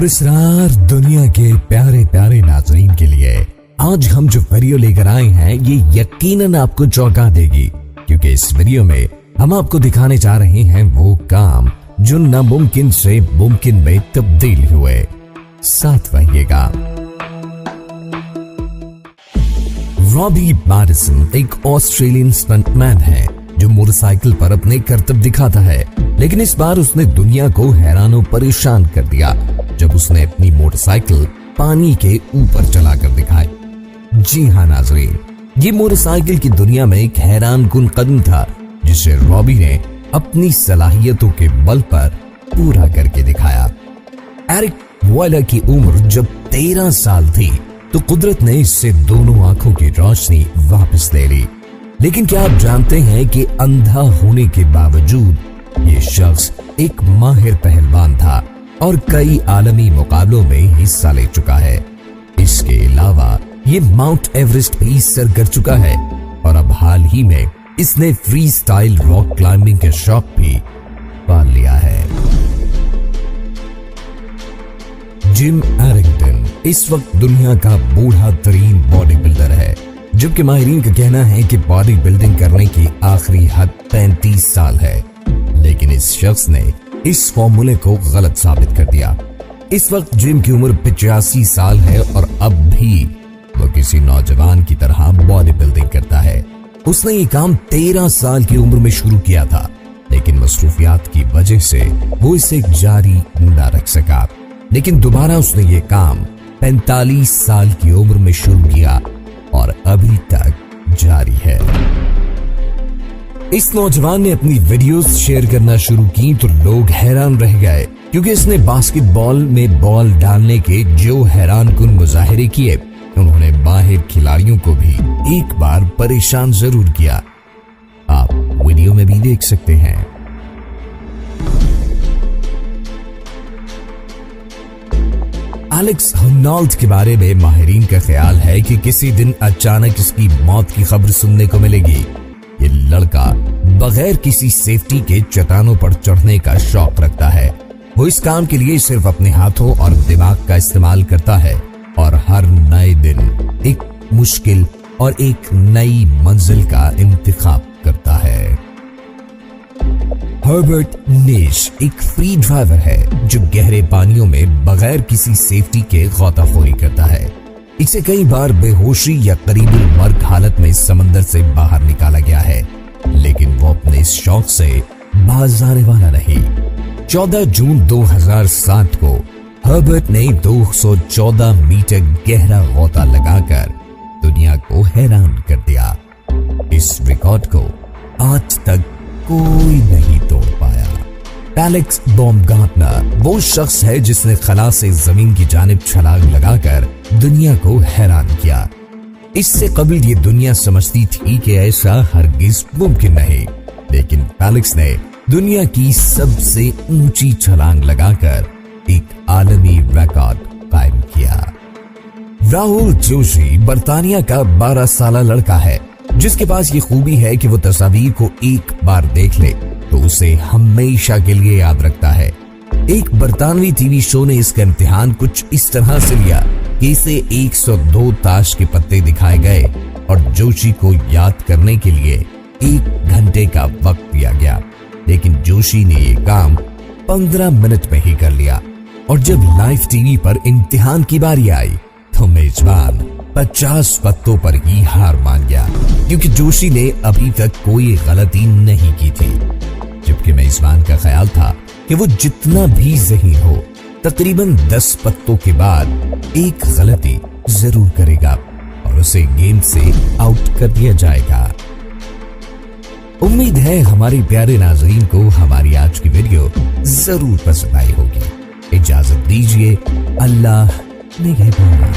पुरस्कार दुनिया के प्यारे प्यारे नाज़रीन के लिए आज हम जो वीडियो लेकर आए हैं ये यकीनन आपको चौंका देगी, क्योंकि इस वीडियो में हम आपको दिखाने जा रहे हैं वो काम जो नामुमकिन से मुमकिन में तब्दील हुए। साथ रहिएगा। रॉबी मैडिसन एक ऑस्ट्रेलियन स्टंटमैन है जो मोटरसाइकिल पर अपने करतब दिखाता है, लेकिन इस बार उसने दुनिया को हैरान और परेशान कर दिया जब उसने अपनी मोटरसाइकिल पानी के ऊपर चलाकर दिखाई। जी हाँ नाज़रीन, ये मोटरसाइकिल की दुनिया में एक हैरान कुन कदम था जिसे रॉबी ने अपनी सलाहियतों के बल पर पूरा करके दिखाया। एरिक वॉयलर की उम्र जब 13 साल थी तो कुदरत ने इससे दोनों आंखों की रोशनी वापस ले ली। लेकिन क्या आप जानते हैं कि अंधा होने के बावजूद ये शख्स एक माहिर पहलवान था और कई आलमी मुकाबलों में हिस्सा ले चुका है। इसके अलावा ये माउंट एवरेस्ट भी सर कर चुका है और अब हाल ही में इसने फ्री स्टाइल रॉक क्लाइंबिंग के शौक भी पाल लिया है। जिम एरिंगटन इस वक्त दुनिया का बूढ़ा तरीन बॉडी बिल्डर है, जबकि माहिरीन का कहना है कि बॉडी बिल्डिंग करने की आखिरी हद 35 साल है। लेकिन इस शख्स ने इस फॉर्मूले को गलत साबित कर दिया। इस वक्त जिम की उम्र 85 साल है और अब भी वो किसी नौजवान की तरह बॉडी बिल्डिंग करता है। उसने ये काम 13 साल की उम्र में शुरू किया था, लेकिन मसरूफियात की वजह से वो इसे जारी न रख सका। लेकिन दोबारा उसने ये काम 45 साल की उम्र में शुरू किया और अभी तक जारी है। इस नौजवान ने अपनी वीडियोस शेयर करना शुरू की तो लोग हैरान रह गए, क्योंकि इसने बास्केटबॉल में बॉल डालने के जो हैरान कुन मुजाहिरे किए उन्होंने माहिर खिलाड़ियों को भी एक बार परेशान जरूर किया। आप वीडियो में भी देख सकते हैं। एलेक्स हर्नाल्ड के बारे में माहिरीन का ख्याल है कि किसी दिन अचानक इसकी मौत की खबर सुनने को मिलेगी। ये लड़का बगैर किसी सेफ्टी के चट्टानों पर चढ़ने का शौक रखता है। वो इस काम के लिए सिर्फ अपने हाथों और दिमाग का इस्तेमाल करता है और हर नए दिन एक मुश्किल और एक नई मंजिल का इंतखाब करता है। हर्बर्ट नेश एक फ्री ड्राइवर है जो गहरे पानियों में बगैर किसी सेफ्टी के गोताखोरी करता है। इसे कई बार बेहोशी या करीबी मर्ग हालत में समंदर से बाहर निकाला गया है, लेकिन वो अपने इस शौक से बाज आने वाला नहीं। 14 जून 2007 को हर्बर्ट ने 214 मीटर गहरा गोता लगाकर दुनिया को हैरान कर दिया। इस रिकॉर्ड को आज तक कोई नहीं तोड़ पाया। एलेक्स बॉमगार्टनर वो शख्स है जिसने खला से जमीन की जानिब छलांग लगाकर दुनिया को हैरान किया। इससे कबल ये दुनिया समझती थी कि ऐसा हरगिज मुमकिन नहीं, लेकिन एलेक्स ने दुनिया की सबसे ऊंची छलांग लगाकर एक आलमी रिकॉर्ड कायम किया। राहुल जोशी बर्तानिया का 12 साल लड़का है जिसके पास ये खूबी है कि वो तस्वीर को एक बार देख ले तो उसे हमेशा के लिए याद रखता है। एक बरतानवी टीवी शो ने इसका इम्तिहान कुछ इस तरह से लिया कि इसे 102 ताश के पत्ते दिखाए गए और जोशी को याद करने के लिए 1 घंटे का वक्त दिया गया, लेकिन जोशी ने ये काम 15 मिनट में ही कर लिया। और जब लाइव टीवी पर इम्तिहान की बारी आई तो मेजबान 50 पत्तों पर ही हार मान गया, क्योंकि जोशी ने अभी तक कोई गलती नहीं की थी। जबकि मेजबान का ख्याल था कि वो जितना भी ज़हीन हो तकरीबन 10 पत्तों के बाद एक गलती जरूर करेगा और उसे गेम से आउट कर दिया जाएगा। उम्मीद है हमारे प्यारे नाज़रीन को हमारी आज की वीडियो जरूर पसंद आई होगी। इजाजत दीजिए, अल्लाह निगहबान।